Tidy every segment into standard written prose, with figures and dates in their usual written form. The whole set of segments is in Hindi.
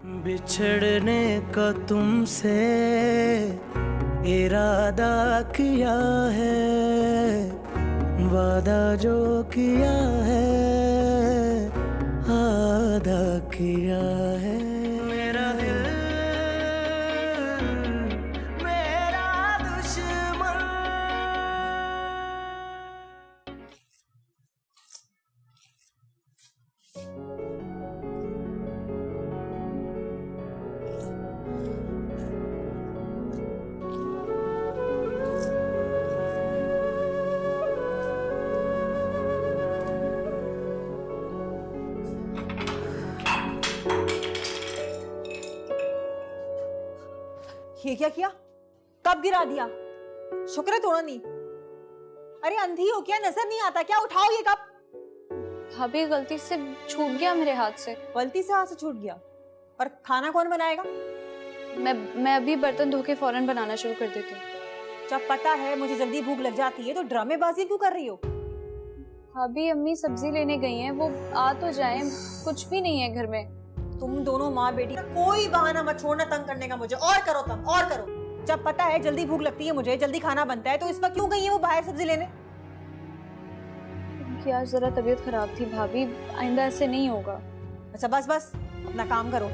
बिछड़ने का तुमसे इरादा किया है, वादा जो किया है आदा किया है। मेरा दिल मेरा दुश्मन। ये क्या किया? कब गिरा दिया? शुक्र है तोड़ा नहीं। अरे अंधी हो क्या, नजर नहीं आता क्या? उठाओ ये कप। भाभी गलती से छूट गया मेरे हाथ से। गलती से हाथ से छूट गया? और खाना कौन बनाएगा? मैं अभी बर्तन धो के फौरन बनाना शुरू कर देती हूँ। जब पता है मुझे जल्दी भूख लग जाती है तो ड्रामेबाजी क्यों कर रही हो? भाभी अम्मी सब्जी लेने गई हैं, वो आ तो जाए, कुछ भी नहीं है घर में। तुम दोनों माँ बेटी कोई बहाना मत छोड़ना तंग करने का मुझे। और करो तंग, और करो। जब पता है जल्दी भूख लगती है मुझे, जल्दी खाना बनता है, तो इस वक्त क्यों गई है वो बाहर सब्जी लेने? क्योंकि आज जरा तबीयत खराब थी भाभी, आइंदा ऐसे नहीं होगा। अच्छा बस बस, अपना काम करो।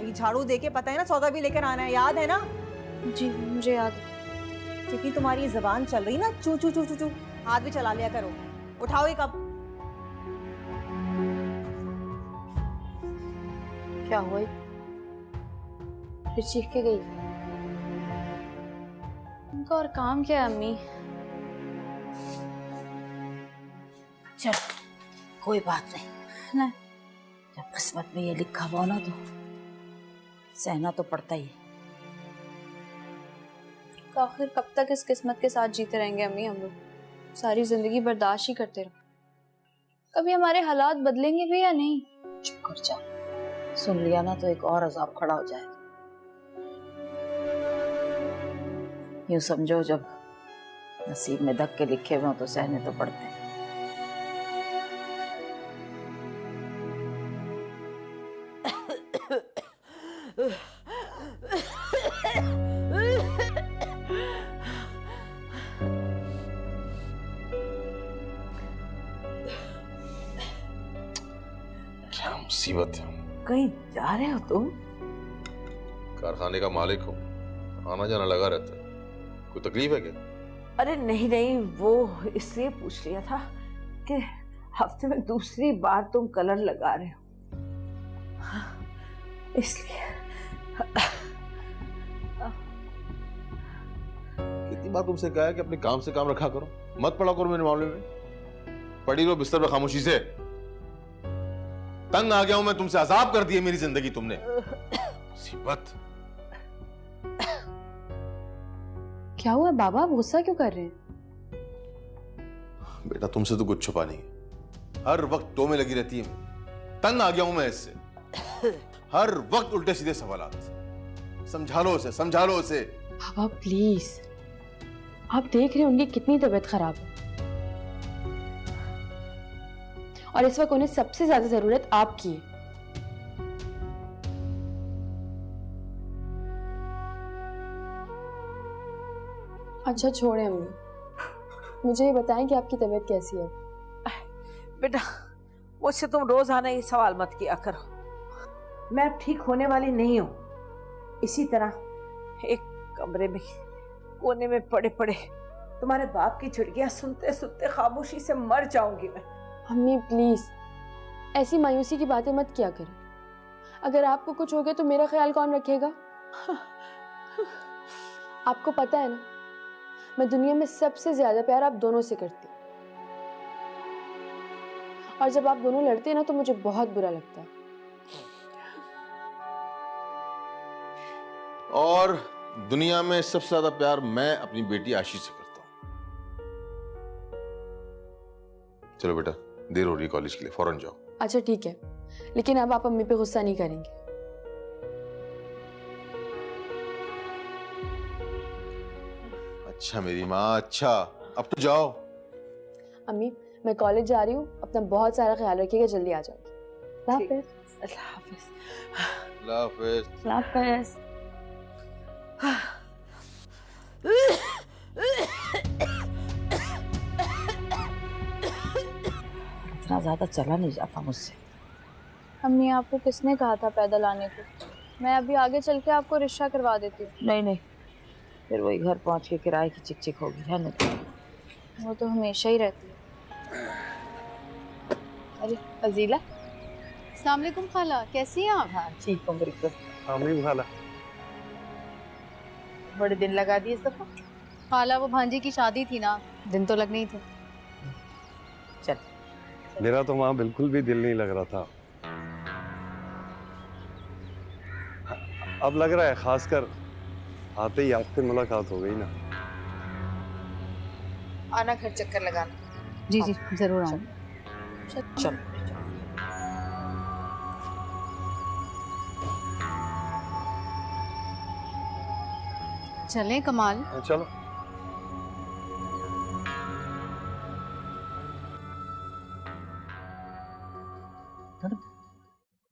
ये झाड़ू देके पता है ना सौदा भी लेकर आना है, याद है ना? जी मुझे याद है। जितनी तुम्हारी जुबान चल रही ना चू चू चू चू चू, हाथ भी चला लिया करो। उठाओ ये कप। क्या हुआ? फिर चीख के गई? उनका और काम क्या है अम्मी? चल कोई बात नहीं, जब किस्मत में ये लिखा हुआ ना तो सहना तो पड़ता ही है। आखिर कब तक इस किस्मत के साथ जीते रहेंगे अम्मी? हम लोग सारी जिंदगी बर्दाश्त ही करते रहो। कभी हमारे हालात बदलेंगे भी या नहीं? चुप कर जा, सुन लिया ना तो एक और अजाब खड़ा हो जाएगा। यूं समझो जब नसीब में धक्के लिखे हुए तो सहने तो पड़ते हैं। क्या मुसीबत है। कहीं जा रहे हो तुम? कारखाने का मालिक हूँ, आना जाना लगा रहता है। कोई तकलीफ है क्या? अरे नहीं नहीं, वो इसलिए पूछ लिया था कि हफ्ते में दूसरी बार तुम कलर लगा रहे हो, इसलिए। कितनी बार तुमसे कहा है कि अपने काम से काम रखा करो, मत पड़ा करो मेरे मामले में। पड़ी रहो बिस्तर पर खामोशी से। तंग आ गया हूं मैं तुमसे, अजाब कर दी है मेरी जिंदगी तुमने। मुसीबत। क्या हुआ बाबा, आप गुस्सा क्यों कर रहे हैं? बेटा तुमसे तो कुछ छुपा नहीं है, हर वक्त तो में लगी रहती है। तंग आ गया हूं मैं इससे, हर वक्त उल्टे सीधे सवालात। समझा लो उसे, समझा लो उसे। बाबा प्लीज, आप देख रहे हैं उनकी कितनी तबीयत खराब है और इस वक्त उन्हें सबसे ज्यादा जरूरत आपकी है। अच्छा छोड़े अम्मी, मुझे ये बताएं कि आपकी तबीयत कैसी है? बेटा मुझसे तुम रोजाना ये सवाल मत किया करो, मैं अब ठीक होने वाली नहीं हूँ। इसी तरह एक कमरे में कोने में पड़े पड़े तुम्हारे बाप की झुड़कियां सुनते सुनते खामोशी से मर जाऊंगी मैं। अम्मी प्लीज ऐसी मायूसी की बातें मत किया करें। अगर आपको कुछ हो गया तो मेरा ख्याल कौन रखेगा? आपको पता है ना, मैं दुनिया में सबसे ज्यादा प्यार आप दोनों से करती हूँ, और जब आप दोनों लड़ते हैं ना तो मुझे बहुत बुरा लगता है। और दुनिया में सबसे ज्यादा प्यार मैं अपनी बेटी आशी से करता हूं। चलो बेटा, देर हो रही है कॉलेज के लिए, फौरन जाओ। अच्छा ठीक है, लेकिन अब आप अम्मी पे गुस्सा नहीं करेंगे? अच्छा मेरी माँ, अच्छा अब तो जाओ। अम्मी मैं कॉलेज जा रही हूँ, अपना बहुत सारा ख्याल रखिएगा, जल्दी आ जाऊंगी। अल्लाह हाफिज़। अल्लाह हाफिज। हाफिज। इतना ज्यादा चला नहीं जाता मुझसे। अम्मी आपको किसने कहा था पैदल आने को? मैं अभी आगे चल के आपको रिक्शा करवा देती हूँ। नहीं नहीं, फिर वही घर पहुंच के किराए की चिक चिक होगी है ना। वो तो हमेशा ही रहती है। अरे फजीला, अस्सलाम वालेकुम खाला, कैसी हैं आप? हाँ ठीक हूँ बिल्कुल। खाला बड़े दिन लगा दिए सब। खाला वो भांजी की शादी थी ना, दिन तो लगने ही थे। चल। मेरा तो वहाँ बिल्कुल भी दिल नहीं लग रहा था। अब लग रहा है, खासकर आते ही आपसे मुलाकात हो गई ना। आना घर चक्कर लगाना। जी जी जरूर आऊंगी। चल। चलें कमाल? चलो।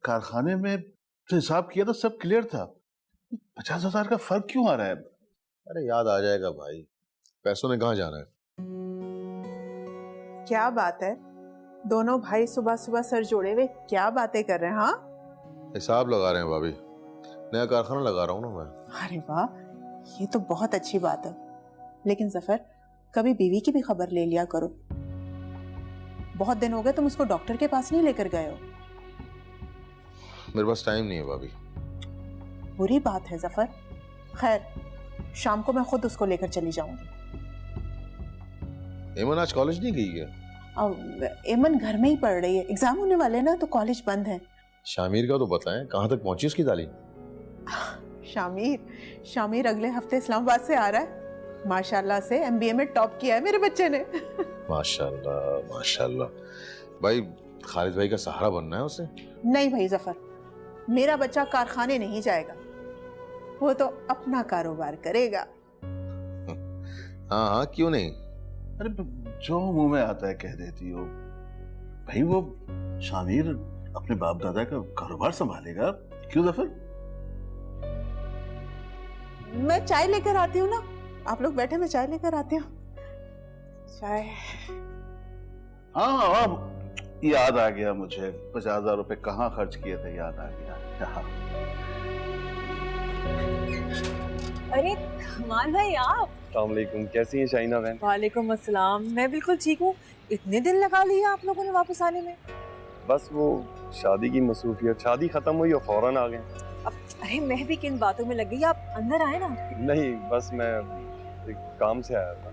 कारखाने में तो हिसाब किया था, सब क्लियर था। 50,000 का फर्क क्यों आ रहा है? अरे याद आ जाएगा भाई, पैसों ने कहाँ जाना है। क्या बात है, दोनों भाई सुबह सुबह सर जोड़े हुए क्या बातें कर रहे हैं? हाँ हिसाब लगा रहे हैं भाभी, नया कारखाना लगा रहा हूँ ना मैं। अरे वाह, ये तो बहुत अच्छी बात है। लेकिन जफर, कभी बीवी की भी खबर ले लिया करो। बहुत दिन हो गए तुम उसको डॉक्टर के पास नहीं लेकर गए हो। मेरे पास टाइम नहीं है भाभी। बुरी बात है जफर। खैर, शाम को मैं खुद उसको लेकर चली जाऊंगी। एमन आज कॉलेज नहीं गई है? अब एमन घर में ही पढ़ रही है, एग्जाम होने वाले ना तो कॉलेज बंद है। शामिर का तो बताएं, कहाँ तक पहुंची उसकी तालीम? शामिर अगले हफ्ते इस्लामाबाद से आ रहा है। माशाल्लाह से एमबीए में टॉप किया है मेरे बच्चे ने। माशाल्लाह माशाल्लाह। भाई खालिद भाई का सहारा बनना है उसे। नहीं भाई जफर, मेरा बच्चा कारखाने नहीं जाएगा, वो तो अपना कारोबार करेगा। हाँ हाँ क्यों नहीं। अरे जो मुंह में आता है कह देती हो भाई। वो शामिर अपने बाप दादा का कारोबार संभालेगा, क्यों जफर? मैं चाय लेकर आती हूँ ना, आप लोग बैठे, मैं चाय लेकर आती हूँ। चाय। हाँ हाँ याद आ गया मुझे, 50,000 रुपए कहाँ खर्च किए थे, याद आ गया। हाँ। अरे कमाल भाई आप। अस्सलामुअलैकुम, कैसी हैं शाइना बहन? वालेकुम अस्सलाम, मैं बिल्कुल ठीक हूँ। इतने दिन लगा लिए आप लोगों ने वापस आने में? बस वो शादी की मसरूफियत, शादी खत्म हुई और फौरन आ गए। अब अरे मैं भी किन बातों में लग गई, आप अंदर आए ना। नहीं बस मैं एक काम से आया था।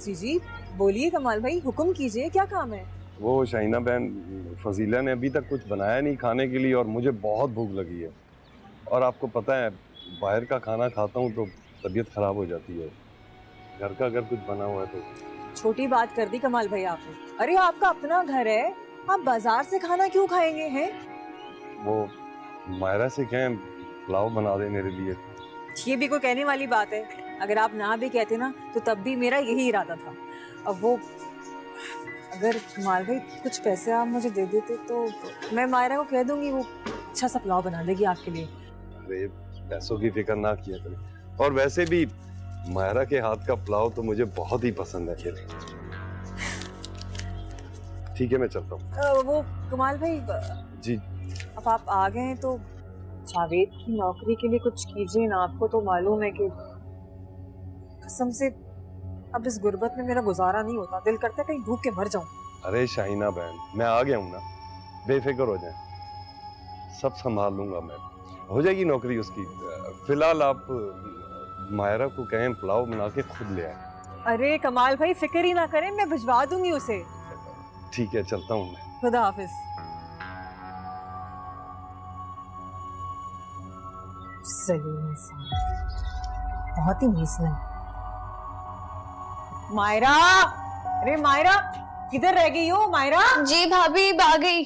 जी जी बोलिए कमाल भाई, हुक्म कीजिए, क्या काम है? वो शाइना बहन, फजीला ने अभी तक कुछ बनाया नहीं खाने के लिए और मुझे बहुत भूख लगी है। और आपको पता है बाहर का खाना खाता हूँ तो तबीयत खराब हो जाती है। घर का अगर कुछ बना हुआ है तो। छोटी बात कर दी कमाल भाई आपने। अरे आपका अपना घर है, आप बाजार से खाना क्यों खाएंगे हैं? वो मायरा से कहें पुलाव बना दे मेरे लिए। ये भी कोई कहने वाली बात है? अगर आप ना भी कहते ना तो तब भी मेरा यही इरादा था। अब वो अगर कमाल भाई कुछ पैसे आप मुझे दे देते तो मैं मायरा को कह दूंगी, वो अच्छा सा पुलाव बना देगी आपके लिए। अरे पैसों की फिक्र ना किया करें, और वैसे भी मायरा के हाथ का पुलाव तो मुझे बहुत ही पसंद है। ठीक है मैं चलता हूँ। वो कमाल भाई जी। अब आप आ गए हैं तो जावेद की नौकरी के लिए कुछ कीजिए ना। आपको तो मालूम है कि कसम से अब इस गुर्बत में मेरा गुजारा नहीं होता। दिल करता है कहीं भूख के मर जाऊं। अरे शाहिना बहन, मैं आ गया हूँ ना, बेफिक्र हो जाए, सब संभाल लूंगा मैं, हो जाएगी नौकरी उसकी। फिलहाल आप मायरा को कहें पुलाव बना के खुद ले आए। अरे कमाल भाई फिक्र ही ना करें, मैं भिजवा दूंगी उसे। ठीक है चलता हूँ मैं। खुदा हाफिज। सलीम इंसान, बहुत ही मीसना। मायरा, अरे मायरा किधर रह गई हो? मायरा जी भाभी आ गई।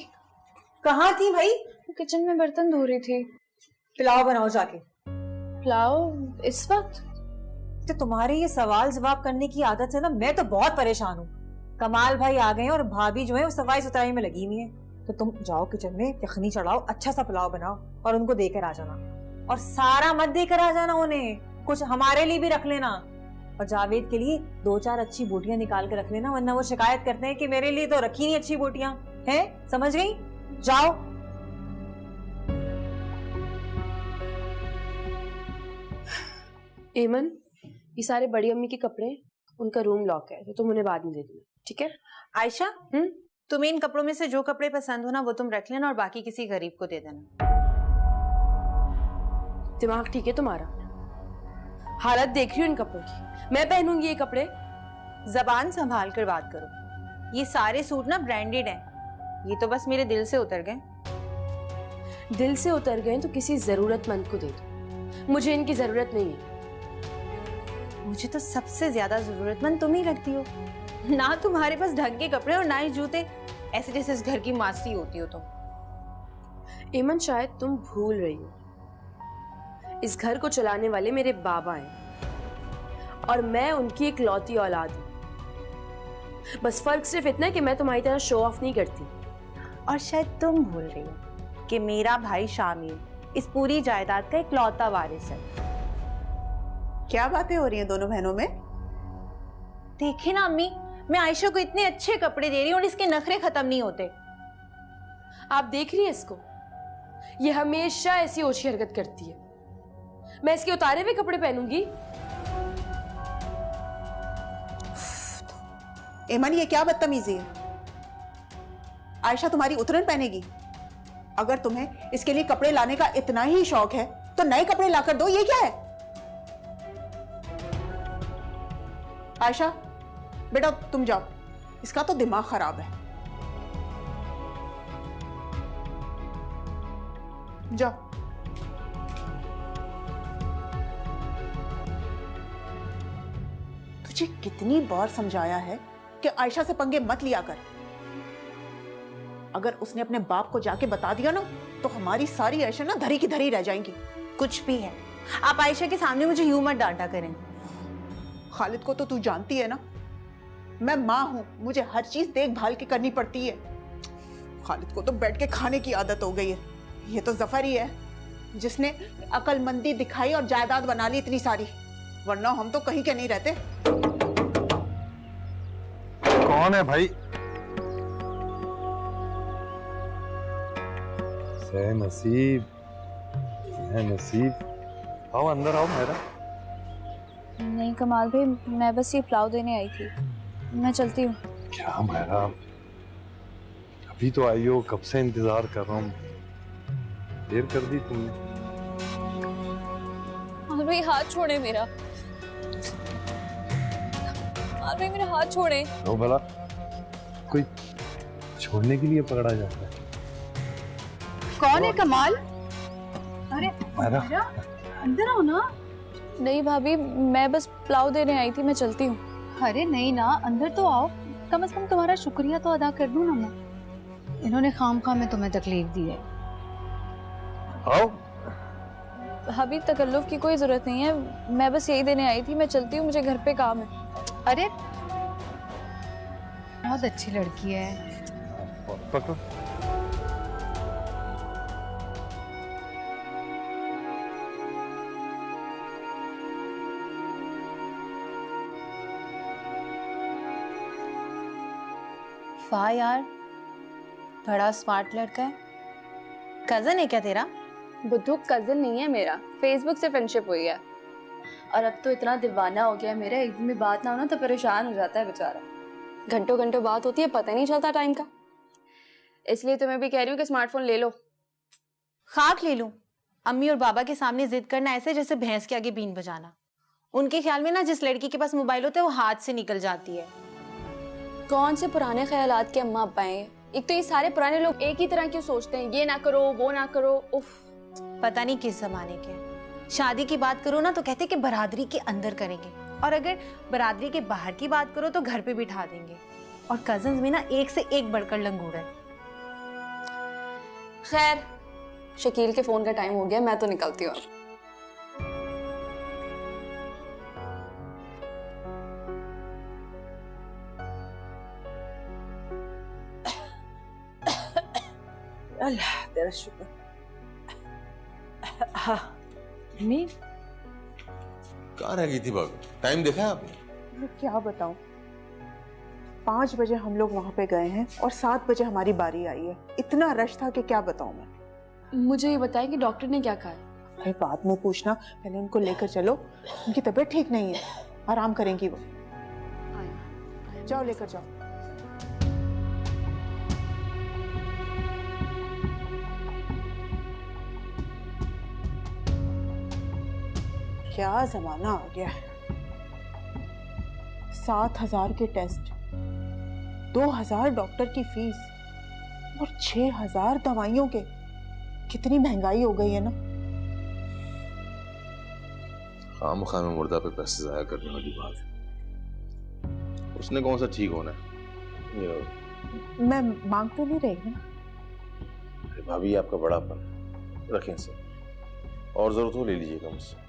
कहाँ थी भाई? किचन में बर्तन धो रही थी। पुलाव बनाओ जाके। पुलाव इस वक्त? तो तुम्हारे ये सवाल जवाब करने की आदत से ना मैं तो बहुत परेशान हूँ। कमाल भाई आ गए और भाभी जो है वो सफाई सुथराई में लगी हुई है। तो तुम जाओ किचन में, यखनी चढ़ाओ, अच्छा सा पुलाव बनाओ और उनको देकर आ जाना। और सारा मत देकर आ जाना उन्हें, कुछ हमारे लिए भी रख लेना। और जावेद के लिए 2-4 अच्छी बोटियां निकाल के रख लेना, वरना वो शिकायत करते हैं कि मेरे लिए तो रखी नहीं अच्छी बोटियां हैं। समझ गई? जाओ। एमन, ये सारे बड़ी अम्मी के कपड़े, उनका रूम लॉक है, तो तुम उन्हें बाद में दे देना, ठीक है? आयशा, तुम्हें इन कपड़ों में से जो कपड़े पसंद हो ना वो तुम रख लेना और बाकी किसी गरीब को दे देना। दिमाग ठीक है तुम्हारा? हालत देख रही हो इन कपड़ों की। मैं पहनूंगी ये कपड़े? जबान संभाल कर बात करो। ये सारे सूट ना ब्रांडेड हैं। ये तो बस मेरे दिल से उतर गए। दिल से उतर गए तो किसी जरूरतमंद को दे दो, मुझे इनकी जरूरत नहीं है। मुझे तो सबसे ज्यादा जरूरतमंद तुम ही लगती हो। ना तुम्हारे पास ढंग के कपड़े और ना ही जूते, ऐसे जैसे इस घर की मासी होती हो तुम। एमन, शायद तुम भूल रही हो, इस घर को चलाने वाले मेरे बाबा हैं और मैं उनकी इकलौती औलाद हूं। बस फर्क सिर्फ इतना है कि मैं तुम्हारी तरह शो ऑफ नहीं करती। और शायद तुम भूल रही हो कि मेरा भाई शामिल इस पूरी जायदाद का इकलौता वारिस है। क्या बातें हो रही हैं दोनों बहनों में? देखे ना अम्मी, मैं आयशा को इतने अच्छे कपड़े दे रही हूँ और इसके नखरे खत्म नहीं होते। आप देख रही हैं इसको, ये हमेशा ऐसी ओछी हरकत करती है। मैं इसके उतारे हुए कपड़े पहनूंगी? एमन, ये क्या बदतमीजी है? आयशा तुम्हारी उतरन पहनेगी? अगर तुम्हें इसके लिए कपड़े लाने का इतना ही शौक है तो नए कपड़े लाकर दो। ये क्या है? आयशा बेटा तुम जाओ, इसका तो दिमाग खराब है। जाओ। तुझे कितनी बार समझाया है कि आयशा से पंगे मत लिया कर। अगर उसने अपने बाप को जाके बता दिया ना तो हमारी सारी आयशा ना धरी की धरी रह जाएंगी। कुछ भी है, आप आयशा के सामने मुझे यूं मत डांटा करें। खालिद को तो तू जानती है ना, मैं माँ हूं, मुझे हर चीज देखभाल के करनी पड़ती है। खालिद को तो बैठ के खाने की आदत हो गई है। ये तो जफर ही है जिसने अकलमंदी दिखाई और जायदाद बना ली इतनी सारी, वरना हम तो कहीं के नहीं रहते। कौन है भाई? से नसीब, आओ अंदर आओ। मेरा नहीं कमाल भाई, मैं बस ये पुलाव देने आई थी, मैं चलती हूँ। क्या मेरा, अभी तो आई हो, कब से इंतजार कर रहा हूँ, देर कर दी तुमने। कमाल भाई हाथ छोड़े मेरा, कमाल भाई मेरा हाथ छोड़े। लो भला, कोई छोड़ने के लिए पकड़ा जाता है? कौन है कमाल? अरे मेरा अंदर आओ ना। नहीं भाभी, मैं बस पुलाव देने आई थी, मैं चलती हूँ। अरे नहीं ना, अंदर तो आओ, कम से कम तुम्हारा शुक्रिया तो अदा कर दूं ना मैं। इन्होंने खामखा में तुम्हें तकलीफ दी है। आओ। भाभी तकल्लुफ की कोई जरूरत नहीं है, मैं बस यही देने आई थी, मैं चलती हूँ, मुझे घर पे काम है। अरे बहुत अच्छी लड़की है। पकड़ो। वाह यार, बड़ा स्मार्ट लड़का है। कजन है क्या तेरा? बुद्धू कजन नहीं है मेरा, फेसबुक से फ्रेंडशिप हुई है। और अब तो इतना दीवाना हो गया है मेरा, एक दिन में बात ना हो ना तो परेशान हो जाता है बेचारा। घंटों घंटों बात होती है, पता नहीं चलता टाइम का। इसलिए तुम्हें भी कह रही हूँ कि स्मार्टफोन ले लो। खाक ले लूं? अम्मी और बाबा के सामने जिद करना ऐसे जैसे भैंस के आगे बीन बजाना। उनके ख्याल में ना जिस लड़की के पास मोबाइल होता है वो हाथ से निकल जाती है। कौन से पुराने ख्यालात के अम्मा अब्बा हैं? एक तो ये सारे पुराने लोग एक ही तरह क्यों सोचते हैं, ये ना करो वो ना करो। उफ, पता नहीं किस जमाने के। शादी की बात करो ना तो कहते कि बरादरी के अंदर करेंगे, और अगर बरादरी के बाहर की बात करो तो घर पे बिठा देंगे। और कजन्स में ना एक से एक बढ़कर लंगूर है। खैर शकील के फोन का टाइम हो गया, मैं तो निकलती हूँ। तेरा शुक्र। हाँ मम्मी कहाँ रह गई थी भाभी? टाइम देखा है आपने? मैं क्या बताऊं, 5 बजे हम लोग वहां पे गए हैं और 7 बजे हमारी बारी आई है। इतना रश था कि क्या बताऊं मैं। मुझे ये बताएं कि डॉक्टर ने क्या कहा है? अरे बाद में पूछना, पहले उनको लेकर चलो। उनकी तबीयत ठीक नहीं है, आराम करेंगी वो। जाओ लेकर जाओ। क्या जमाना आ गया है। 7,000 के टेस्ट, 2,000 डॉक्टर की फीस और 6,000 दवाइयों के। कितनी महंगाई हो गई है ना। खामखा में मुर्दा पे पैसे जाया करने वाली बात है। उसने कौन सा ठीक होना है? मैं मांग तो नहीं रही ना। भाभी आपका बड़ापन रखें इसे, और जरूरत हो ले लीजिएगा मुझसे।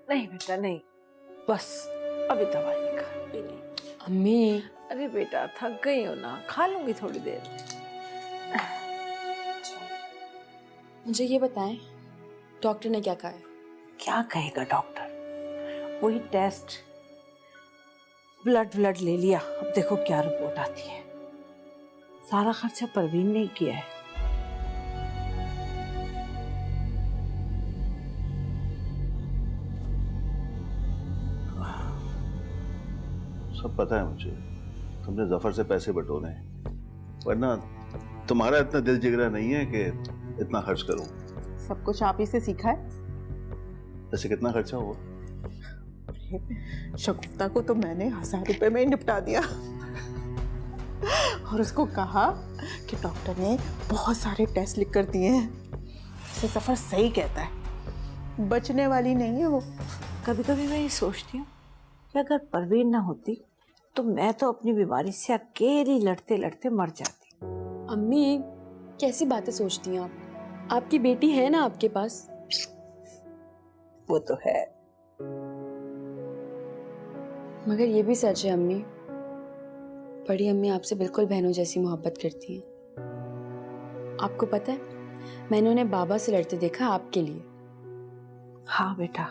नहीं बेटा नहीं, बस अभी दवाई नहीं खा भी नहीं। अम्मी अरे बेटा थक गई हो ना, खा लूंगी थोड़ी देर। मुझे ये बताएं डॉक्टर ने क्या कहा है? क्या कहेगा डॉक्टर, वही टेस्ट, ब्लड ले लिया। अब देखो क्या रिपोर्ट आती है। सारा खर्चा परवीन ने किया है। सब पता है मुझे, तुमने जफर से पैसे बटोरे हैं, वरना तुम्हारा इतना दिल जिगरा नहीं है कि इतना खर्च करूं। सब कुछ आप ही से सीखा है। ऐसे कितना खर्चा हुआ? शगुफ्ता को तो मैंने 1,000 रुपए में ही निपटा दिया और उसको कहा कि डॉक्टर ने बहुत सारे टेस्ट लिख कर दिए हैं। इसे सफर सही कहता है, बचने वाली नहीं है वो। कभी कभी मैं ये सोचती हूँ कि अगर परवीन ना होती तो मैं तो अपनी बीमारी से अकेली लड़ते लड़ते मर जाती। अम्मी कैसी बातें सोचती हैं आप? आपकी बेटी है ना आपके पास। वो तो है, मगर ये भी सच है अम्मी, बड़ी अम्मी आपसे बिल्कुल बहनों जैसी मोहब्बत करती हैं। आपको पता है मैंने उन्हें बाबा से लड़ते देखा आपके लिए। हाँ बेटा,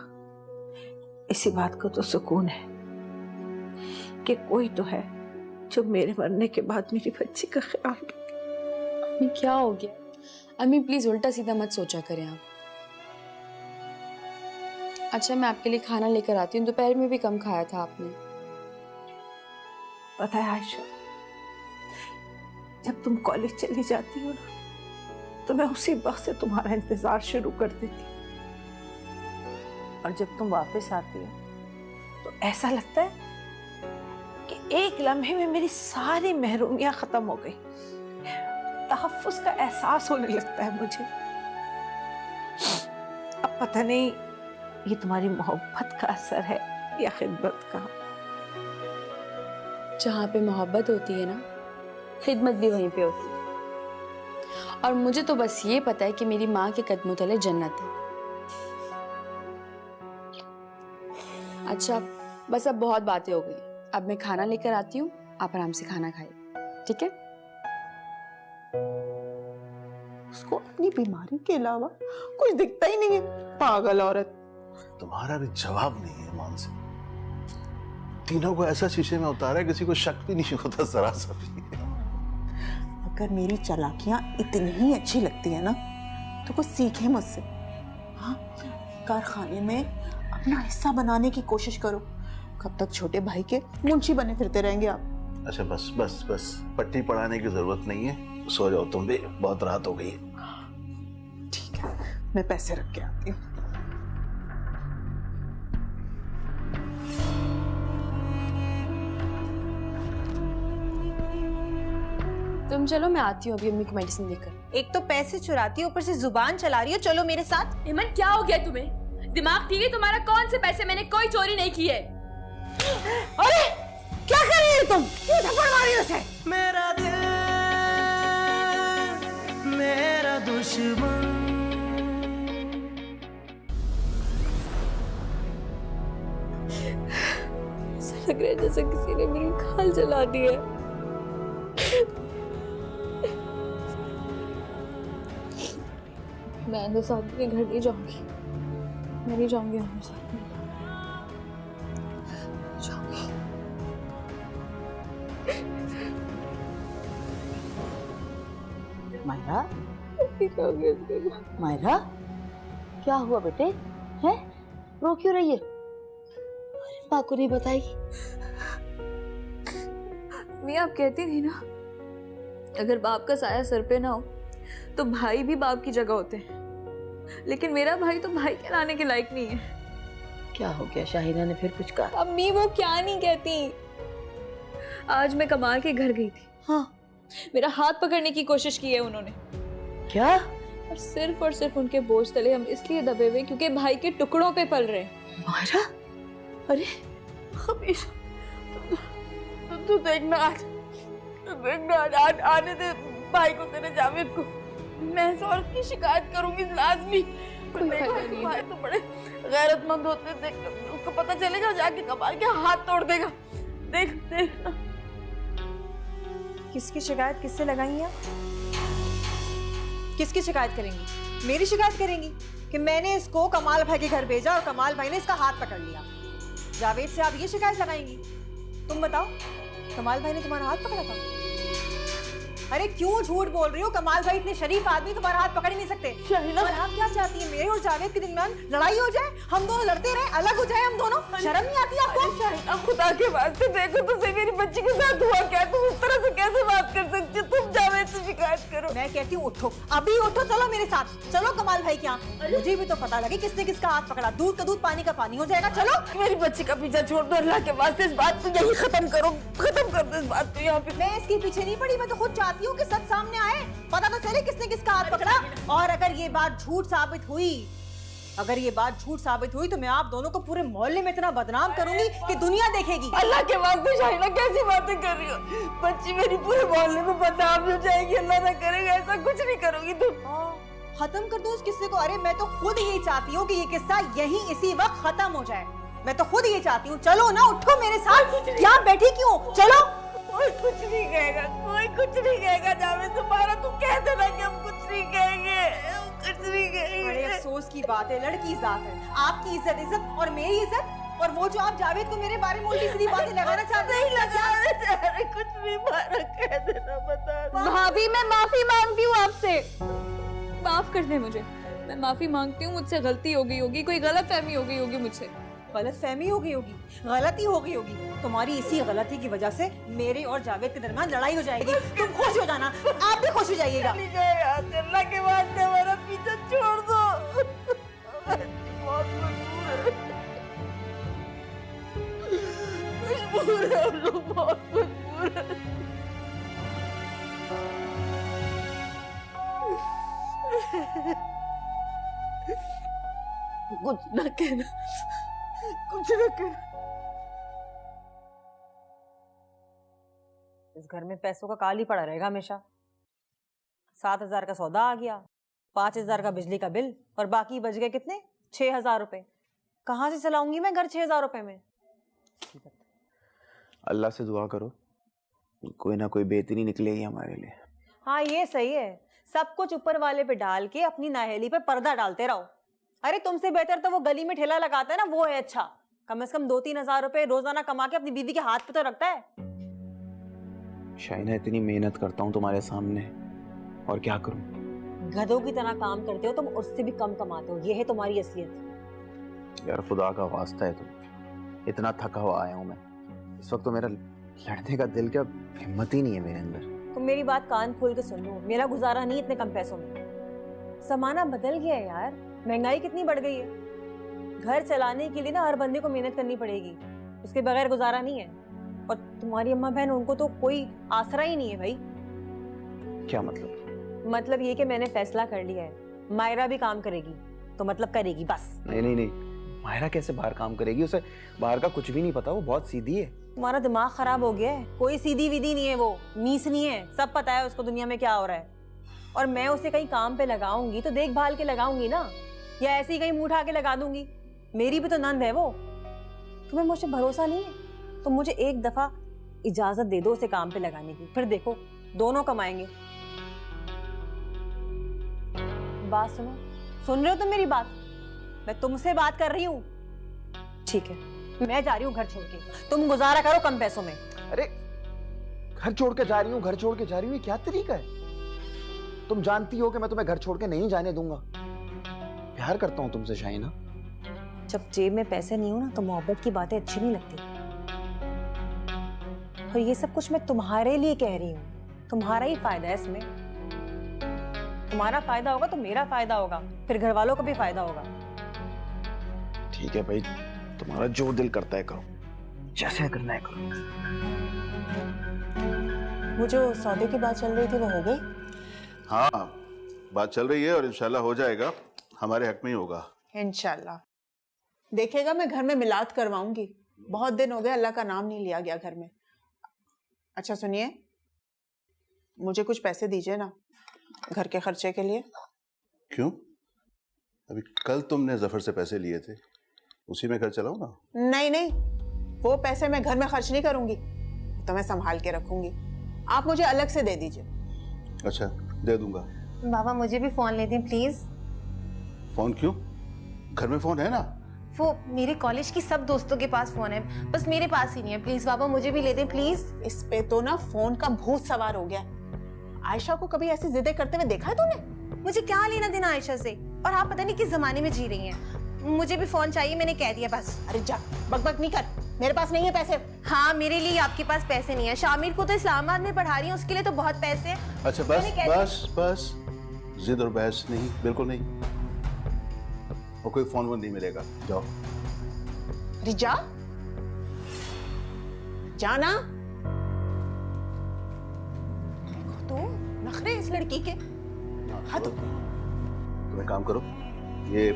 इसी बात को तो सुकून है कि कोई तो है जो मेरे मरने के बाद मेरी बच्ची का ख्याल रखे। अम्मी क्या हो गया? अम्मी प्लीज उल्टा सीधा मत सोचा करें आप। अच्छा मैं आपके लिए खाना लेकर आती हूँ, दोपहर में भी कम खाया था आपने। पता है आयशा, जब तुम कॉलेज चली जाती हो ना तो मैं उसी वक्त से तुम्हारा इंतजार शुरू कर देती, और जब तुम वापस आती हो तो ऐसा लगता है कि एक लम्हे में मेरी सारी महरूमियां खत्म हो गई। तहफ्फुज़ का एहसास होने लगता है मुझे। अब पता नहीं ये तुम्हारी मोहब्बत का असर है या खिदमत का। जहाँ पे मोहब्बत होती है ना, खिदमत भी वहीं पे होती है। और मुझे तो बस ये पता है कि मेरी माँ के कदमों तले जन्नत है। अच्छा बस अब बहुत बातें हो गई, अब मैं खाना लेकर आती हूँ, आप आराम से खाना खाइए, ठीक है? उसको अपनी बीमारी के अलावा कुछ दिखता ही नहीं है, पागल औरत। तुम्हारा भी जवाब नहीं है मान से। तीनों को ऐसा शीशे में उतारा है, किसी को शक भी नहीं होता जरा सा भी। अगर मेरी चालाकियां इतनी ही अच्छी लगती है ना तो कुछ सीखे मुझसे। हाँ, कारखाने में अपना हिस्सा बनाने की कोशिश करो। कब तक छोटे भाई के मुंशी बने फिरते रहेंगे आप? अच्छा बस बस बस, पट्टी पढ़ाने की जरूरत नहीं है, सो जाओ तुम भी, बहुत रात हो गई है। ठीक है, मैं पैसे रख के आती हूँ। तुम चलो, मैं आती हूँ अभी अम्मी को मेडिसिन देकर। एक तो पैसे चुराती हो, ऊपर से जुबान चला रही हो। चलो मेरे साथ। इमन क्या हो गया तुम्हें? दिमाग ठीक है तुम्हारा? कौन से पैसे? मैंने कोई चोरी नहीं की है। अरे क्या कर रही हो तुम? क्यों थप्पड़ मारी उसे? मेरा दिल मेरा दुश्मन। लग रहा है जैसे किसी ने मेरी खाल जला दी है। मैं तो साथ के घर नहीं जाऊंगी, मैं नहीं जाऊंगी अपने साथ में। मायरा, मायरा, क्या हुआ बेटे? हैं? रो क्यों रही है? माँ को नहीं बताएगी? मियाँ आप कहती थी ना, अगर बाप का साया सर पे ना हो तो भाई भी बाप की जगह होते हैं, लेकिन मेरा भाई तो भाई कहलाने के लायक नहीं है। क्या हो गया? शाहिना ने फिर कुछ कहा? अम्मी वो क्या नहीं कहती। आज मैं कमाल के घर गई थी, हाँ, मेरा हाथ पकड़ने की कोशिश की है उन्होंने। क्या? और सिर्फ उनके बोझ तले हम इसलिए दबे हुए क्योंकि भाई के टुकड़ों पे पल रहे हैं। मायरा, अरे तू देखना आने दे भाई को, तेरे जावेद को। मैं इस औरत की शिकायत करूंगी लाजमी। कोई फायदा नहीं है। तो बड़े गैरतमंद होते, देख उसको पता चलेगा, जाके कमाल के हाथ तोड़ देगा। देख देख। किसकी शिकायत किससे लगाई है? किसकी शिकायत करेंगी? मेरी शिकायत करेंगी कि मैंने इसको कमाल भाई के घर भेजा और कमाल भाई ने इसका हाथ पकड़ लिया। जावेद से आप ये शिकायत लगाएंगी? तुम बताओ, कमाल भाई ने तुम्हारा हाथ पकड़ा था? अरे क्यों झूठ बोल रही हो? कमाल भाई इतने शरीफ आदमी तुम्हारा हाथ पकड़ ही नहीं सकते। शाहिना, और आप क्या चाहती हैं? मेरे और जावेद के दरमियान लड़ाई हो जाए, हम दोनों लड़ते रहे, अलग हो जाए हम दोनों? शर्म नहीं आती आपको? शाहिना, खुदा के वास्ते देखो तुझे मेरी बच्ची के साथ हुआ क्या? तुम उस तरह से कैसे बात कर सकती हो? तुम जावेद से शिकायत करो। मैं कहती हूँ उठो, अभी उठो, चलो मेरे साथ, चलो कमाल भाई के यहाँ। मुझे भी तो पता लगे किसने किसका हाथ पकड़ा। दूध का दूध, पानी का पानी हो जाएगा। चलो मेरी बच्ची का पीछा छोड़ दो, अल्लाह के वास्ते इस बात को यही खत्म करो, खत्म कर दो इस बात को यहाँ पे। मैं इसके पीछे नहीं पड़ी, मैं तो खुद चाहती हूँ कि सच सामने आए, पता तो चले किसने किसका हाथ पकड़ा। और अगर ये बात झूठ साबित हुई, तो मैं आप दोनों को पूरे मोहल्ले में इतना बदनाम करूंगी कि दुनिया देखेगी। अल्लाह के वास्ते शाहिना, कैसी बातें कर रही हो? बच्ची मेरी पूरे मोहल्ले में बदनाम हो जाएगी। अल्लाह ना करेगा, ऐसा कुछ नहीं करोगी तुम। खत्म कर दो उस किस्से को। अरे मैं तो खुद यही चाहती हूँ कि ये किस्सा यहीं इसी वक्त खत्म हो जाए। मैं तो खुद ये चाहती हूँ। चलो ना, उठो मेरे साथ। क्या बैठी क्यों? चलो। कोई कुछ नहीं कहेगा, कोई कुछ नहीं कहेगा। जावेद तुम्हारा, तू कह देना कि हम कुछ नहीं कहेंगे, कुछ नहीं कहेंगे। बड़े अफसोस की बात है, लड़की जात है, आपकी इज्जत और मेरी इज्जत, और वो जो आप जावेद को मेरे बारे में उल्टी सीधी बातें लगाना चाहते हैं। नहीं, कुछ नहीं मारा, कह देना, बता। भाभी मैं माफी मांगती हूँ आपसे, माफ कर दे मुझे। मैं माफी मांगती हूँ, मुझसे गलती हो गई होगी, कोई गलतफहमी हो गई होगी मुझसे। गलतफहमी हो गई होगी, गलती हो गई होगी। तुम्हारी इसी गलती की वजह से मेरे और जावेद के दरमियान लड़ाई हो जाएगी। तुम खुश हो जाना, आप भी खुश हो जाइएगा। अल्लाह के वास्ते हमारा पीछा छोड़ दो। बहुत मजबूर है, हम लोग बहुत मजबूर है। कुछ ना कहना, कुछ ना कहना। इस घर में पैसों का काल ही पड़ा रहेगा हमेशा। 7,000 का सौदा आ गया, 5,000 का बिजली का बिल, और बाकी बच गए कितने? 6,000 रुपए। कहाँ से चलाऊंगी मैं घर 6,000 रुपए में? अल्लाह से दुआ करो, कोई ना कोई बेहतरी निकलेगी हमारे लिए। हाँ ये सही है, सब कुछ ऊपर वाले पे डाल के अपनी नाहेली पे पर्दा डालते रहो। अरे तुमसे बेहतर तो वो गली में ठेला लगाता है ना, वो है अच्छा। कम से कम 2-3 हजार रुपए रोजाना कमा के अपनी बीवी के हाथ पे तो रखता है। शाइना, इतनी मेहनत करता हूँ तुम्हारे सामने, और क्या करूँ? गधों की तरह काम करते हो तुम, उससे भी कम कमाते हो। ये है तुम्हारी असलियत। यार खुदा का वास्ता है, तुम इतना थका हुआ आया हूँ मैं। इस वक्त तो मेरा लड़ने का दिल, क्या हिम्मत ही नहीं है मेरे अंदर। तुम मेरी बात कान खोल के सुन लो, मेरा गुजारा नहीं इतने कम पैसों में। जमाना बदल गया है यार, महंगाई कितनी बढ़ गई है। घर चलाने के लिए ना हर बंदे को मेहनत करनी पड़ेगी, उसके बगैर गुजारा नहीं है। और तुम्हारी अम्मा बहन, उनको तो कोई आसरा ही नहीं है भाई। क्या मतलब? मतलब ये कि मैंने फैसला कर लिया है, मायरा भी काम करेगी तो मतलब करेगी बस। नहीं, मायरा कैसे बाहर काम करेगी? उसे बाहर का कुछ भी नहीं पता, वो बहुत सीधी है। तुम्हारा दिमाग खराब हो गया है, कोई सीधी विधि नहीं है, वो मीस नहीं है, सब पता है उसको दुनिया में क्या हो रहा है। और मैं उसे कहीं काम पे लगाऊंगी तो देखभाल के लगाऊंगी ना, या ऐसे ही कहीं मुंह उठा के लगा दूंगी? मेरी भी तो नंद है वो। तुम्हें मुझसे भरोसा नहीं है? तो मुझे एक दफा इजाजत दे दो उसे काम पे लगाने की, फिर देखो दोनों कमाएंगे। बात सुनो, सुन रहे हो तुम मेरी बात? मैं तुमसे बात कर रही हूँ। ठीक है, मैं जा रही हूँ घर छोड़ के, तुम गुजारा करो कम पैसों में। अरे घर छोड़ के जा रही हूँ, घर छोड़ के जा रही हूँ, ये क्या तरीका है? तुम जानती हो कि मैं तुम्हें घर छोड़ के नहीं जाने दूंगा। प्यार करता हूँ तुमसे शाहिना। जब जेब में पैसे नहीं हो ना तो मोहब्बत की बातें अच्छी नहीं लगती। और ये सब कुछ मैं तुम्हारे लिए कह रही हूँ, तुम्हारा ही फायदा है इसमें। तुम्हारा फायदा होगा तो मेरा फायदा होगा, फिर घर वालों का भी फायदा होगा। ठीक है भाई, तुम्हारा जो दिल करता है करो, जैसे करना है करो। वो जो सौदे की बात चल रही थी वो हो गई? हाँ, बात चल रही है और इंशाल्लाह हो जाएगा, हमारे हक में ही होगा। इंशाल्लाह देखेगा, मैं घर में मिलाद करवाऊंगी। बहुत दिन हो गए अल्लाह का नाम नहीं लिया गया घर में। अच्छा सुनिए, मुझे कुछ पैसे दीजिए ना घर के खर्चे के लिए। क्यों? अभी कल तुमने जफर से पैसे लिए थे, उसी में घर चलाओ ना। नहीं नहीं, वो पैसे मैं घर में खर्च नहीं करूंगी, तो मैं संभाल के रखूंगी। आप मुझे अलग से दे दीजिए। अच्छा, दे दूंगा। बाबा मुझे भी फोन ले दें प्लीज। फोन क्यों? घर में फोन है ना। वो मेरे कॉलेज की सब दोस्तों के पास फोन है, बस मेरे पास ही नहीं है। प्लीज बाबा मुझे भी ले दें प्लीज। इस पे तो ना फोन का भूत सवार हो गया। आयशा को कभी ऐसी जिद्दें करते हुए देखा है तूने? मुझे क्या लेना देना आयशा से, और आप पता नहीं किस जमाने में जी रही हैं। मुझे भी फोन चाहिए, मैंने कह दिया बस। अरे जा, बकबक नहीं कर, मेरे पास नहीं है पैसे। हाँ मेरे लिए आपके पास पैसे नहीं है। शामिर को तो इस्लामाबाद में पढ़ा रही है, उसके लिए तो बहुत पैसे हैं। अच्छा बस बस बस, जिद और बहस नहीं, बिल्कुल नहीं। और कोई फोन वोन नहीं मिलेगा, जाओ। अरे जा, जाना। तो नखरे इस लड़की के। हाँ तो तुम एक काम करो, ये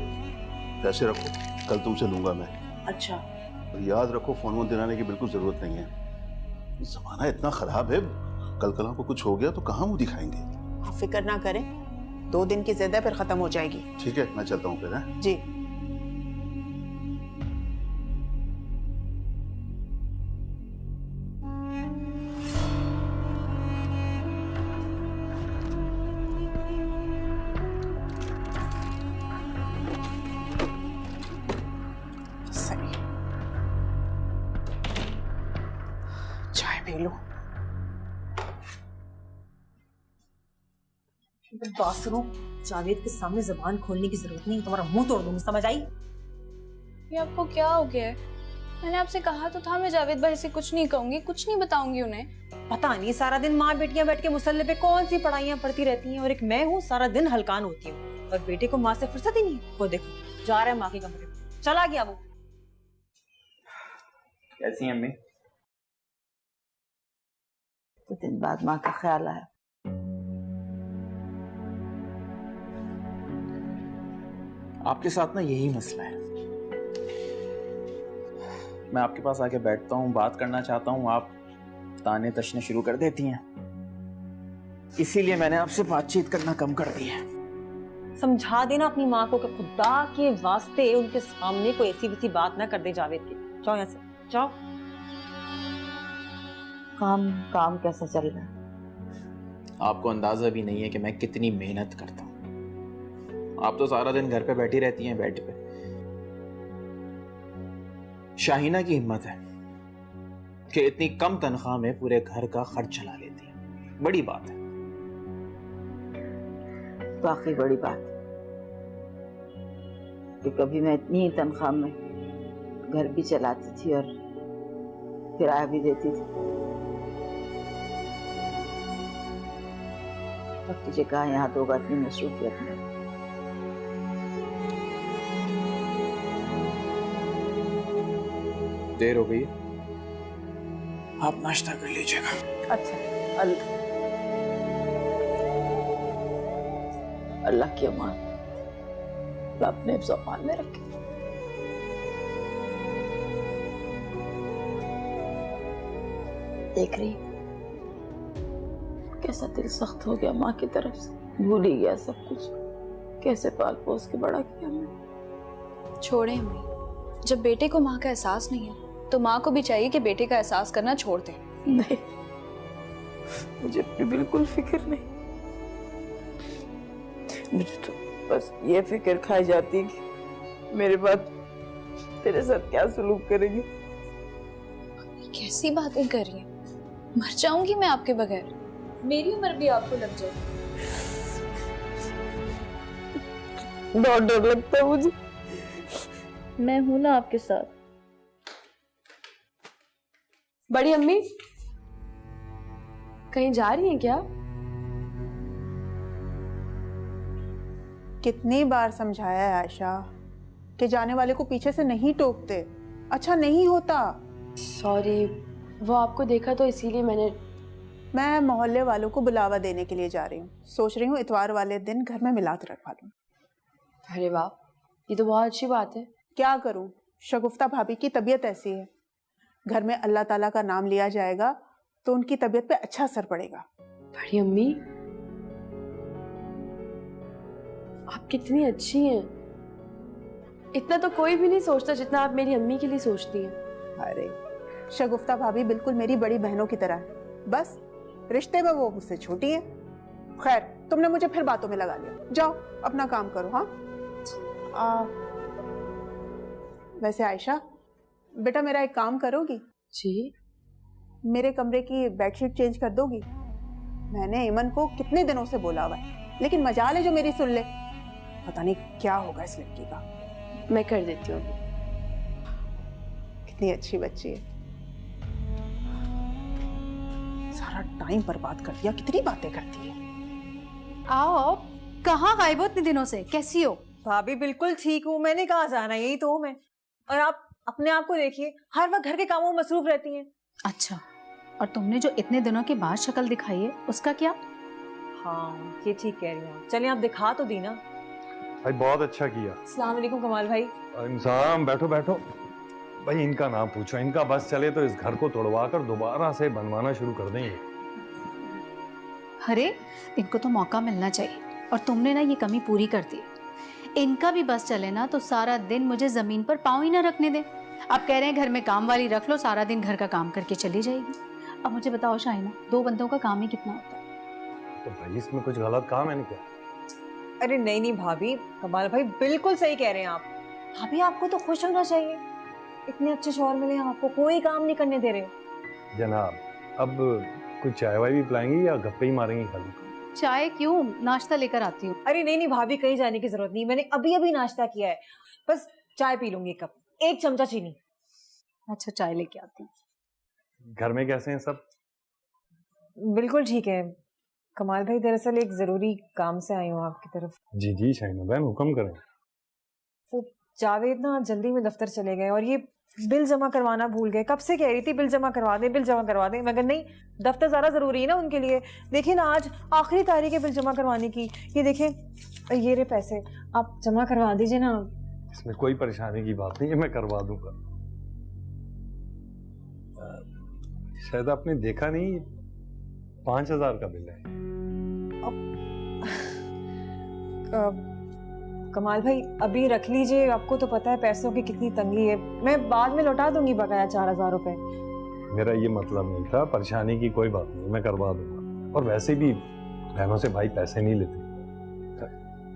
पैसे रखो, कल तुमसे लूंगा मैं। अच्छा। और याद रखो, फोन वोन दिलाने की बिल्कुल जरूरत नहीं है। जमाना इतना खराब है, कल कल को कुछ हो गया तो कहाँ मुंह दिखाएंगे। आप फिक्र ना करें, 2 दिन की जिद है, फिर खत्म हो जाएगी। ठीक है, मैं चलता हूँ फिर। है जी। बात सुनो, जावेद के सामने जबान खोलने की जरूरत नहीं, तुम्हारा मुंह तोड़ दूंगी, समझ आई? ये आपको क्या हो गया है? मैंने आपसे कहा तो था मैं जावेद भाई से कुछ नहीं कहूंगी, कुछ नहीं बताऊंगी उन्हें। पता नहीं सारा दिन माँ बेटियां बैठ के मुसल्ले पे कौन सी पढ़ाइयाँ पढ़ती रहती हैं, और एक मैं हूँ सारा दिन हलकान होती हूँ, और बेटे को माँ से फुर्सत ही नहीं। वो देखो जा रहा है माँ के कमरे में, चला गया वो। कैसी हैं अम्मी? कुछ दिन बाद माँ का ख्याल आया। आपके साथ ना यही मसला है। मैं आपके पास आके बैठता हूँ, बात करना चाहता हूँ, आप ताने तशने शुरू कर देती हैं। इसीलिए मैंने आपसे बातचीत करना कम कर दी है। समझा देना अपनी माँ को कि खुदा के वास्ते उनके सामने कोई ऐसी वैसी बात ना कर दे जावेद की। जाओ यहाँ से, जाओ। काम कैसा चल रहा है? आपको अंदाजा भी नहीं है कि मैं कितनी मेहनत करता हूँ। आप तो सारा दिन घर पे बैठी रहती हैं बेड पे। शाहीना की हिम्मत है कि इतनी कम तनख्वाह में पूरे घर का खर्च चला लेती है, बड़ी बात है। वाकई बड़ी बात कि कभी मैं इतनी ही तनख्वाह में घर भी चलाती थी और किराया भी देती थी। अब तुझे कहा यहाँ तो होगा इतनी मसरूफियत में। देर हो गई, आप नाश्ता कर लीजिएगा। अच्छा, अल्लाह की अमान अपने ज़बान में रखे। देख रही कैसा दिल सख्त हो गया माँ की तरफ से, भूल ही गया सब कुछ। कैसे पाल पोस के बड़ा किया हमने। छोड़े अम्मी, जब बेटे को माँ का एहसास नहीं है तो तो माँ को भी चाहिए कि बेटे का एहसास करना छोड़ दे। नहीं, मुझे अपनी बिल्कुल फिक्र नहीं। मुझे तो बस ये फिक्र खाई जाती है कि मेरे बाद तेरे साथ क्या सलूक करेंगे। कैसी बातें कर रही है? मर जाऊंगी मैं आपके बगैर। मेरी उम्र भी आपको लग जाए। बहुत डर लगता है मुझे। मैं हूं ना आपके साथ। बड़ी अम्मी कहीं जा रही हैं क्या? कितनी बार समझाया है आयशा कि जाने वाले को पीछे से नहीं टोकते, अच्छा नहीं होता। सॉरी, वो आपको देखा तो इसीलिए मैं मोहल्ले वालों को बुलावा देने के लिए जा रही हूँ। सोच रही हूँ इतवार वाले दिन घर में मिलाद रखवा लूँ। अरे वाह, ये तो बहुत अच्छी बात है। क्या करूँ, शगुफ्ता भाभी की तबीयत ऐसी है। घर में अल्लाह ताला का नाम लिया जाएगा तो उनकी तबीयत पे अच्छा असर पड़ेगा। बड़ी अम्मी, आप कितनी अच्छी हैं। इतना तो कोई भी नहीं सोचता जितना आप मेरी अम्मी के लिए सोचती हैं। अरे शगुफ्ता भाभी बिल्कुल मेरी बड़ी बहनों की तरह है, बस रिश्ते में वो मुझसे छोटी है। खैर, तुमने मुझे फिर बातों में लगा लिया। जाओ अपना काम करो। हाँ वैसे आयशा बेटा, मेरा एक काम करोगी? जी। मेरे कमरे की बेडशीट चेंज कर दोगी? मैंने इमन को कितने दिनों से बोला हुआ है, लेकिन मजाल है जो मेरी सुन ले। पता नहीं क्या होगा इस लड़की का। मैं कर देती हूँ। कितनी अच्छी बच्ची है। सारा टाइम बर्बाद कर दिया, कितनी बातें करती है। आओ, कहाँ गायब हो इतने दिनों से? कैसी हो? भाभी बिल्कुल ठीक हूँ, मैंने कहा जाना, यही तो हूँ मैं। और आप अपने आप को देखिए, हर वक्त घर के कामों में मसरूफ रहती हैं। अच्छा, और तुमने जो इतने दिनों के बाद शक्ल दिखाई है उसका क्या? हाँ ये ठीक कह रही हैं। चलिए आप दिखा तो दी ना। भाई बहुत अच्छा किया। अस्सलाम वालेकुम कमाल भाई। इंसान, बैठो बैठो। भाई इनका नाम पूछो, इनका बस चले तो इस घर को तोड़वा कर दोबारा से बनवाना शुरू कर देंगे। अरे इनको तो मौका मिलना चाहिए, और तुमने ना ये कमी पूरी कर दी। इनका भी बस चले ना तो सारा दिन मुझे जमीन पर पाँव ही ना रखने दे। अब कह रहे हैं घर में काम वाली रख लो, सारा दिन घर का काम करके चली जाएगी। अब मुझे बताओ शाइना, 2 बंदों का काम ही कितना होता है? तो भाई इसमें कुछ गलत काम है नहीं क्या? अरे नहीं नहीं भाभी, कमाल भाई बिल्कुल सही कह रहे हैं आप। भाभी आपको तो खुश होना चाहिए, इतने अच्छे शौहर मिले हैं आपको, कोई काम नहीं करने दे रहे। जनाब, अब कुछ चाय वाय भी पिलाएंगी या गप्पे ही मारेंगी खाली? चाय क्यों, नाश्ता लेकर आती हूँ। अरे नहीं नहीं भाभी, कहीं जाने की जरूरत नहीं, मैंने अभी अभी नाश्ता किया है, बस चाय पी लूंगी, कप 1 चमचा चीनी। अच्छा, चाय लेके आती हूँ। घर में कैसे हैं सब? बिल्कुल ठीक है कमाल भाई, दरअसल एक जरूरी काम से आई हूँ आपकी तरफ। जी जी शाइना बहन, हुक्म करें। वो जावेद ना जल्दी में दफ्तर चले गए और ये बिल जमा करवाना भूल गए। कब से कह रही थी बिल जमा करवा दे, बिल जमा करवा दे, मगर नहीं, दफ्तर ज़्यादा ज़रूरी है ना उनके लिए। देखिए ना, आज आखिरी तारीख है बिल जमा करवाने की। ये देखें, ये रहे पैसे, आप जमा करवा दीजिए ना। इसमें कोई परेशानी की बात नहीं है, मैं करवा दूंगा। शायद आपने देखा नहीं, 5000 का बिल है। कमाल भाई अभी रख लीजिए, आपको तो पता है पैसों की कितनी तंगी है, मैं बाद में लौटा दूंगी बकाया 4000 रुपए। मेरा ये मतलब नहीं था, परेशानी की कोई बात नहीं, मैं करवा दूंगा। और वैसे भी बहनों से भाई पैसे नहीं लेते,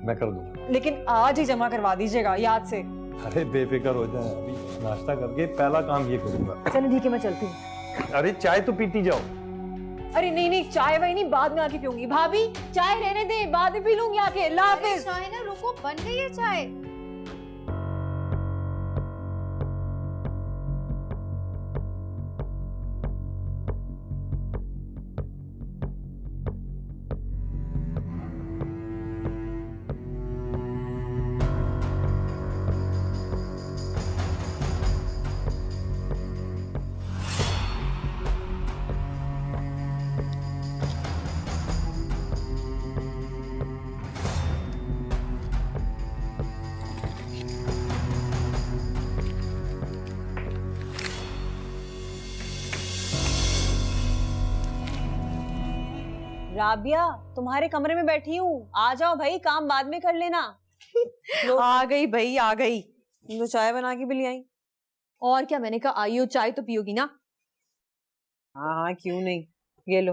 मैं कर दूंगा। लेकिन आज ही जमा करवा दीजिएगा, याद से। अरे बेफिक्र हो जाए, अभी नाश्ता करके पहला काम ये करूंगा। चलो ठीक है, मैं चलती हूँ। अरे चाय तो पीती जाओ। अरे नहीं नहीं, चाय वही नहीं, बाद में आके पीऊंगी। भाभी चाय रहने दे, बाद में पी लूंगी आके। अल्लाह हाफिज। चाय ना, रुको, बन गई है चाय। राबिया तुम्हारे कमरे में बैठी हूँ, आ जाओ भाई, काम बाद में कर लेना। आ गई भाई, आ गई। तो चाय बना के भी ले आई। और क्या, मैंने कहा आई हो चाय तो पियोगी ना। हाँ हाँ क्यों नहीं, ये लो।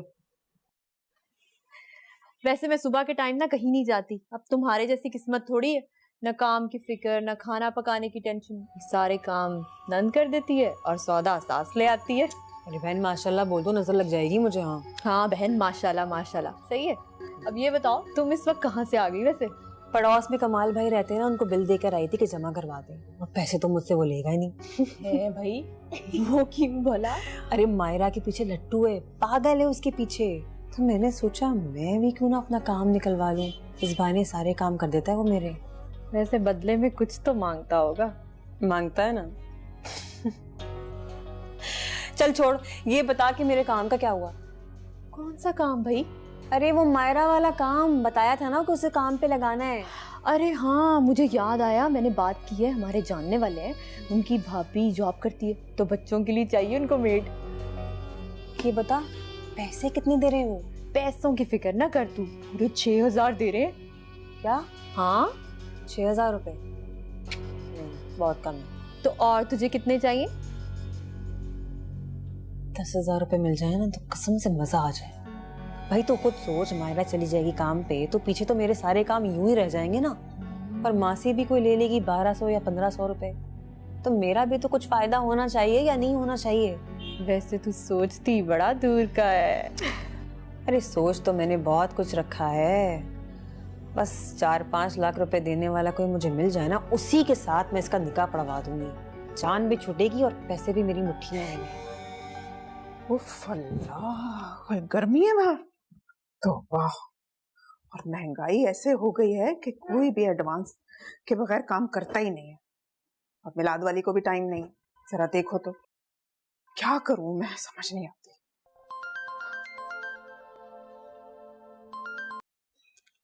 वैसे मैं सुबह के टाइम ना कहीं नहीं जाती, अब तुम्हारे जैसी किस्मत थोड़ी है, न काम की फिक्र न खाना पकाने की टेंशन, सारे काम नंद कर देती है और सौदा सास ले आती है। अरे बहन माशाल्लाह बोल दो, नजर लग जाएगी मुझे। हाँ बहन माशाल्लाह माशाल्लाह, सही है। अब ये बताओ तुम इस वक्त कहाँ से आ गई? वैसे पड़ोस में कमाल भाई रहते हैं ना, उनको बिल देकर आई थी कि जमा करवा दे, और पैसे तो मुझसे वो लेगा ही नहीं। है भाई वो क्यों भला? अरे मायरा के पीछे लट्टू है, पागल है उसके पीछे। तो मैंने सोचा मैं भी क्यों ना अपना काम निकलवा लूं, इस बहाने सारे काम कर देता है वो मेरे। वैसे बदले में कुछ तो मांगता होगा। मांगता है ना। चल छोड़, ये बता कि मेरे काम का क्या हुआ? कौन सा काम भाई? अरे वो मायरा वाला काम बताया था ना कि उसे काम पे लगाना है। अरे हाँ मुझे याद आया, मैंने बात की है, हमारे जानने वाले हैं, उनकी भाभी जॉब करती है तो बच्चों के लिए चाहिए उनको मेड। ये बता पैसे कितने दे रहे हो? पैसों की फिक्र ना कर तू, पूरे 6000 दे रहे हैं। क्या? हाँ 6000 रुपए? बहुत कम है। तो और तुझे कितने चाहिए? 10,000 रुपए मिल जाए ना तो कसम से मजा आ जाए। भाई तो खुद सोच, मायरा चली जाएगी काम पे तो पीछे तो मेरे सारे काम यूं ही रह जाएंगे ना, पर माँ से भी कोई ले लेगी 1200 या 1500 रुपए, तो मेरा भी तो कुछ फायदा होना चाहिए या नहीं होना चाहिए? वैसे तू सोचती बड़ा दूर का है। अरे सोच तो मैंने बहुत कुछ रखा है, बस 4-5 लाख रुपए देने वाला कोई मुझे मिल जाए ना, उसी के साथ मैं इसका निकाह पढ़वा दूंगी, जान भी छूटेगी और पैसे भी मेरी मुट्ठी में आएंगे। उफ अल्लाह, गर्मी है बाहर तो वाह, और महंगाई ऐसे हो गई है कि कोई भी एडवांस के बगैर काम करता ही नहीं है, और मिलाद वाली को भी टाइम नहीं। जरा देखो तो क्या करूं मैं, समझ नहीं आती।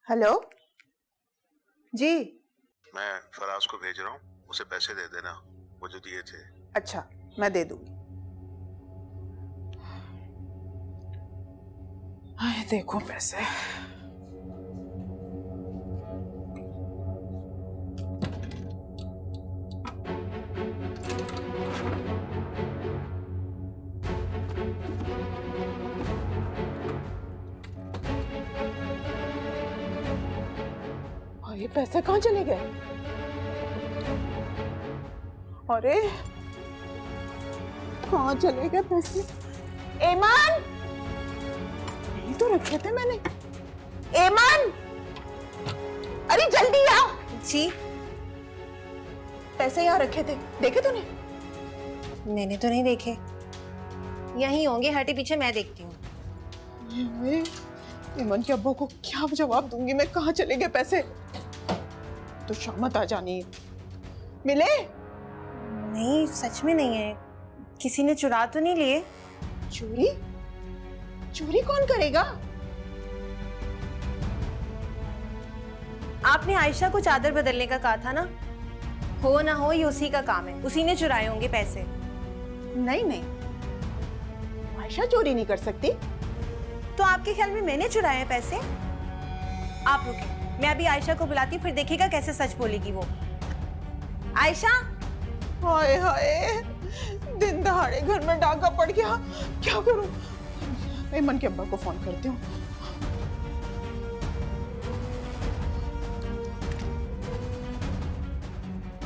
हेलो जी, मैं फराज को भेज रहा हूँ, उसे पैसे दे देना, मुझे दिए थे। अच्छा मैं दे दूंगी। आए देखो पैसे। ये पैसे कहाँ चले गए? अरे कहाँ चले गए पैसे? ऐमान, यही तो रखे थे मैंने। ऐमान, अरे जल्दी आ। जी पैसे यहाँ रखे थे, देखे तूने? मैंने तो नहीं देखे, यहीं होंगे, हटे पीछे, मैं देखती हूँ। ऐमान के अब्बा को क्या जवाब दूंगी मैं, कहाँ चले गए पैसे? तो शामत आ जानी है। मिले? नहीं सच में नहीं है, किसी ने चुरा तो नहीं लिए? चोरी? चोरी कौन करेगा? आपने आयशा को चादर बदलने का कहा था ना, हो ना हो ये उसी का काम है, उसी ने चुराए होंगे पैसे। नहीं नहीं, आयशा चोरी नहीं कर सकती। तो आपके ख्याल में मैंने चुराए हैं पैसे? आप रुके, मैं अभी आयशा को बुलाती हूँ, फिर देखिएगा कैसे सच बोलेगी वो। आयशा! हाय हाय, दिन दहाड़े घर में डाका पड़ गया, क्या करूं? ऐमान के अब्बा को फोन करती हूँ।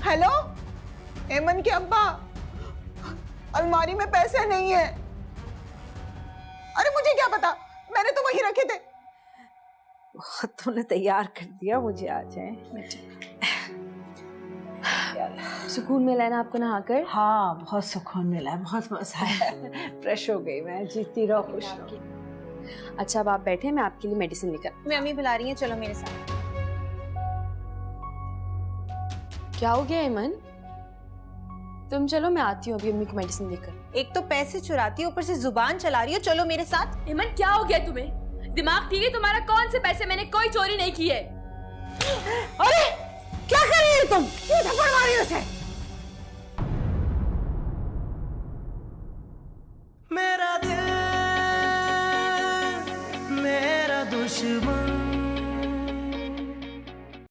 हेलो ऐमान के अब्बा, अलमारी में पैसे नहीं है। अरे मुझे क्या पता, मैंने तो वहीं रखे थे। तूने तैयार कर दिया, मुझे आ जाए। सुकून मिला है ना आपको नहाकर? हाँ बहुत सुकून मिला है, बहुत मजा आया। फ्रेश हो गई मैं, जीती रहो, खुश रहो। अच्छा अब आप बैठे, मैं आपके लिए मेडिसिन लेकर। मैं अम्मी बुला रही है, चलो मेरे साथ। क्या हो गया ऐमान? तुम चलो, मैं आती हूँ अभी अम्मी को मेडिसिन देकर। एक तो पैसे चुराती हो, ऊपर से जुबान चला रही हो, चलो मेरे साथ। ऐमान क्या हो गया तुम्हें? दिमाग ठीक है तुम्हारा? कौन से पैसे? मैंने कोई चोरी नहीं की है। अरे क्या कर रही है तुम? क्यों थप्पड़ मारी उसे?